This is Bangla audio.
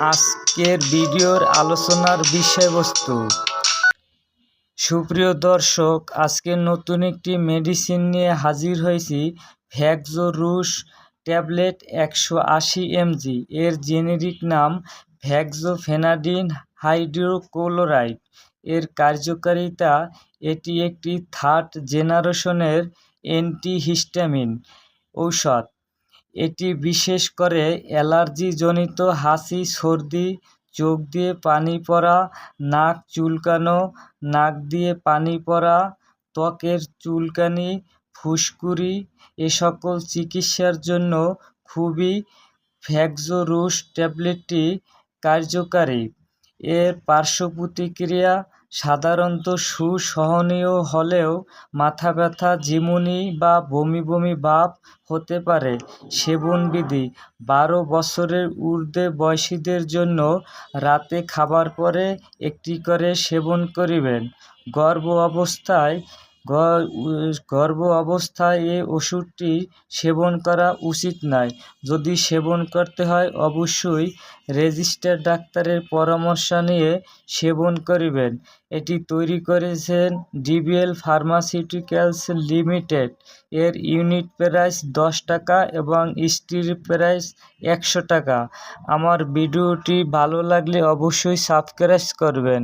আজকের ভিডিওর আলোচনার বিষয়বস্তু। সুপ্রিয় দর্শক, আজকে নতুন একটি মেডিসিন নিয়ে হাজির হয়েছি। ভ্যাক্সোরুশ ট্যাবলেট 180 mg। এর জেনেরিক নাম ভ্যাক্সোফেনাডিন হাইড্রোক্লোরাইড। এর কার্যকারিতা: এটি একটি থার্ড জেনারেশনের অ্যান্টিহিস্টামিন ঔষধ। এটি বিশেষ করে অ্যালার্জিজনিত হাঁচি, সর্দি, চোখ দিয়ে পানি পড়া, নাক চুলকানো, নাক দিয়ে পানি পড়া, ত্বকের চুলকানি, ফুসকুড়ি এ সকল চিকিৎসার জন্য খুবই ভ্যাক্সোরুশ ট্যাবলেটটি কার্যকারী। এর পার্শ্ব প্রতিক্রিয়া সাধারণত সুসহনীয় হলেও মাথা ব্যথা, ঝিমুনি বা বমি বমি ভাব হতে পারে। সেবনবিধি: 12 বছরের ঊর্ধ্বে বয়সীদের জন্য রাতে খাবার পরে একটি করে সেবন করিবেন। গর্ভ অবস্থায় এই ওষুধটি সেবন করা উচিত নয়। যদি সেবন করতে হয় অবশ্যই রেজিস্টার্ড ডাক্তারের পরামর্শ নিয়ে সেবন করিবেন। এটি তৈরি করেছেন ডিবিএল ফার্মাসিউটিক্যালস লিমিটেড। এর ইউনিট প্রাইস 10 টাকা এবং স্টিল প্রাইস 100 টাকা। আমার ভিডিওটি ভালো লাগলে অবশ্যই সাবস্ক্রাইব করবেন।